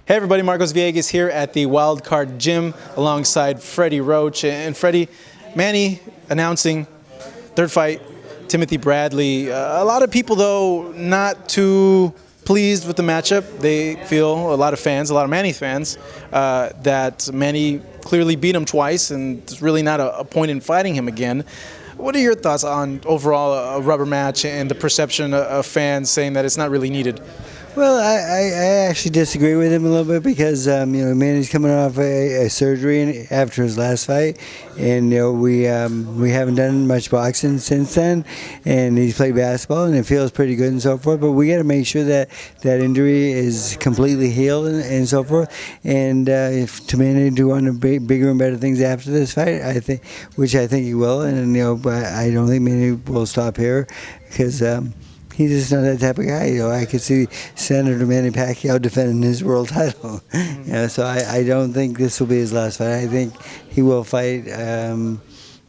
Hey everybody, Marcos Villegas here at the Wild Card Gym alongside Freddie Roach. And Freddie, Manny announcing third fight, Timothy Bradley. A lot of people, though, not too pleased with the matchup. They feel, a lot of fans, a lot of Manny fans, that Manny clearly beat him twice and there's really not a point in fighting him again. What are your thoughts on overall a rubber match and the perception of fans saying that it's not really needed? Well, I actually disagree with him a little bit because Manny's coming off a surgery after his last fight, and we haven't done much boxing since then, and he's played basketball and it feels pretty good and so forth. But we got to make sure that that injury is completely healed and so forth. And if to Manny do want to bigger and better things after this fight, which I think he will, and but I don't think Manny will stop here because. He's just not that type of guy. I could see Senator Manny Pacquiao defending his world title. So I don't think this will be his last fight. I think he will fight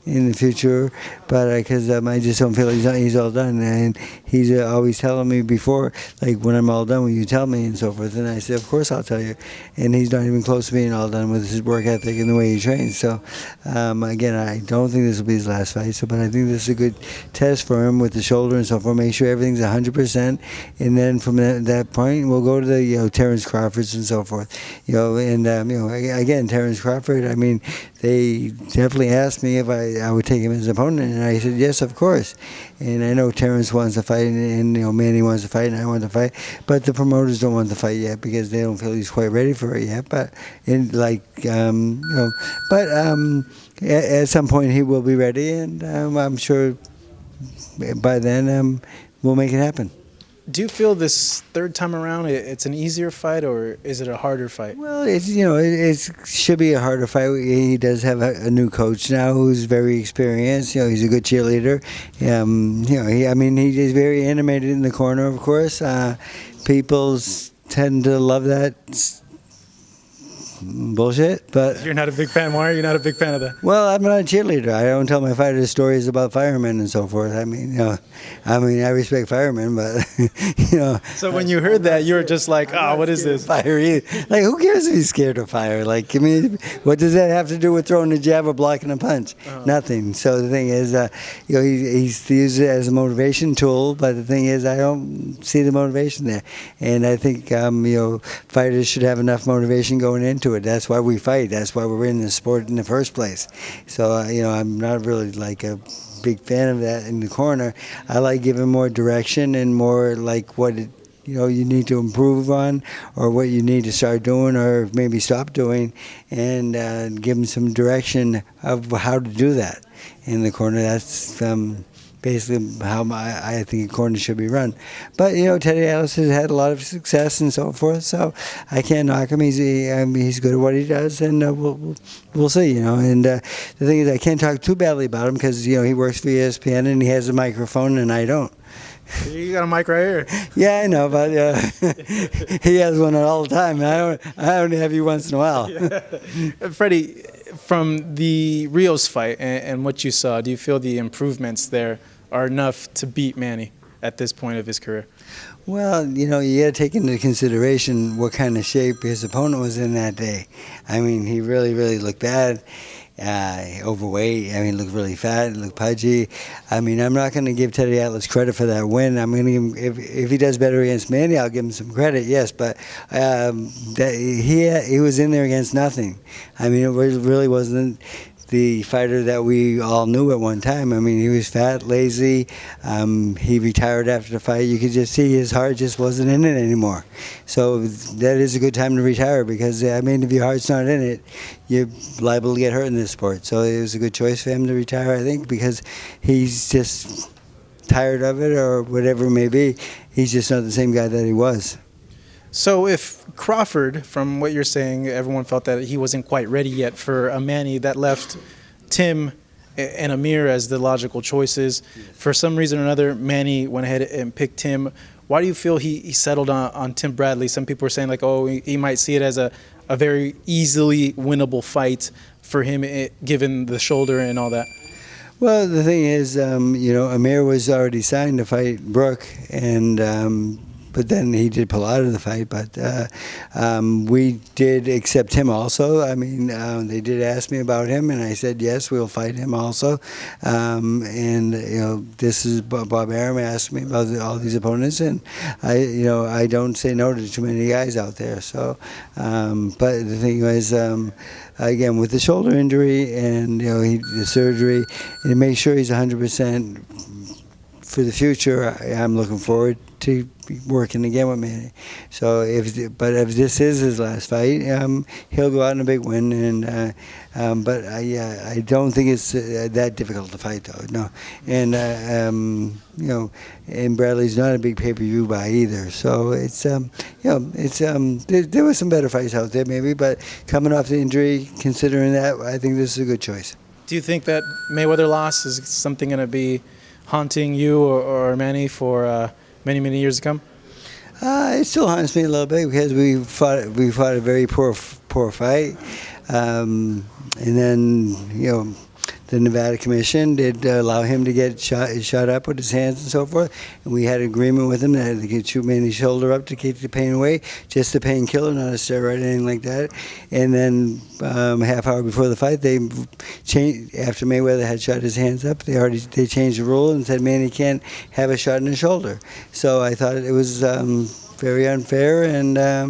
in the future, but because I just don't feel he's all done. And he's always telling me before, like, when I'm all done, will you tell me and so forth? And I said, of course I'll tell you. And he's not even close to being all done with his work ethic and the way he trains. So again, I don't think this will be his last fight. But I think this is a good test for him with the shoulder and so forth. Make sure everything's 100%, and then from that point, we'll go to the Terrence Crawfords and so forth. Again, Terrence Crawford. I mean, they definitely asked me if I would take him as an opponent, and I said yes, of course. And I know Terrence wants to fight, and Manny wants to fight, and I want to fight. But the promoters don't want to fight yet because they don't feel he's quite ready for it yet. But at some point he will be ready, and I'm sure by then we'll make it happen. Do you feel this third time around it's an easier fight, or is it a harder fight? Well, it should be a harder fight. He does have a new coach now who's very experienced. He's a good cheerleader. He is very animated in the corner, of course. People tend to love that bullshit, but you're not a big fan. Why are you not a big fan of that? Well, I'm not a cheerleader. I don't tell my fighters stories about firemen and so forth. I I respect firemen, but So when you heard that, you were just like, "Oh, what is this?" Fire either. Like, who cares if he's scared of fire? Like, what does that have to do with throwing a jab or blocking a punch? Nothing. So the thing is, he's used it as a motivation tool, but the thing is, I don't see the motivation there, and I think fighters should have enough motivation going into it. That's why we fight. That's why we're in the sport in the first place. So I'm not really like a big fan of that in the corner. I like giving more direction and more like what you need to improve on, or what you need to start doing, or maybe stop doing, and give them some direction of how to do that in the corner. That's basically how I think a corner should be run. But Teddy Atlas has had a lot of success and so forth, so I can't knock him. He's good at what he does, and we'll see. And the thing is, I can't talk too badly about him because he works for ESPN and he has a microphone and I don't. You got a mic right here. Yeah, I know, but he has one all the time. I only have you once in a while. Yeah. Freddie, from the Rios fight and what you saw, do you feel the improvements there are enough to beat Manny at this point of his career? Well, you got to take into consideration what kind of shape his opponent was in that day. I mean, he really, really looked bad. Overweight. Looked really fat, looked pudgy. I'm not going to give Teddy Atlas credit for that win. I'm going to give him, if he does better against Manny, I'll give him some credit, yes. But he was in there against nothing. It really wasn't the fighter that we all knew at one time. He was fat, lazy. He retired after the fight. You could just see his heart just wasn't in it anymore. So that is a good time to retire because, if your heart's not in it, you're liable to get hurt in this sport. So it was a good choice for him to retire, I think, because he's just tired of it or whatever it may be. He's just not the same guy that he was. So if Crawford, from what you're saying, everyone felt that he wasn't quite ready yet for a Manny, that left Tim and Amir as the logical choices. For some reason or another, Manny went ahead and picked Tim. Why do you feel he settled on Tim Bradley? Some people are saying, like, oh, he might see it as a very easily winnable fight for him, given the shoulder and all that. Well, the thing is, Amir was already signed to fight Brooke, and but then he did pull out of the fight. But we did accept him also. I mean, they did ask me about him, and I said yes, we'll fight him also. And this is Bob Arum asked me about all these opponents, and I don't say no to too many guys out there. So, but the thing was, again, with the shoulder injury and the surgery, and to make sure he's 100% for the future, I'm looking forward to working again with Manny. So, if this is his last fight, he'll go out in a big win. And but I don't think it's that difficult to fight, though. No, and and Bradley's not a big pay-per-view buy either. So it's there were some better fights out there maybe, but coming off the injury, considering that, I think this is a good choice. Do you think that Mayweather loss is something going to be haunting you or Manny for many, many years to come? It still haunts me a little bit because we fought a very poor fight, and then the Nevada Commission did allow him to get shot up with his hands and so forth, and we had an agreement with him that they could shoot Manny's shoulder up to keep the pain away, just a painkiller, not a steroid, anything like that. And then half hour before the fight, they changed. After Mayweather had shot his hands up, they changed the rule and said Manny can't have a shot in the shoulder. So I thought it was very unfair, and I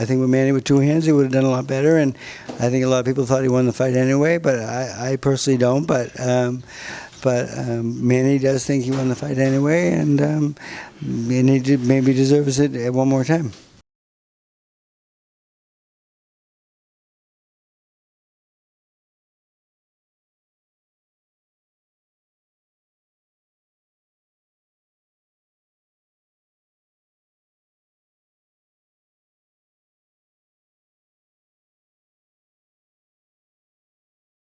think with Manny with two hands, he would have done a lot better, and I think a lot of people thought he won the fight anyway, but I personally don't. But Manny does think he won the fight anyway, and he maybe deserves it one more time.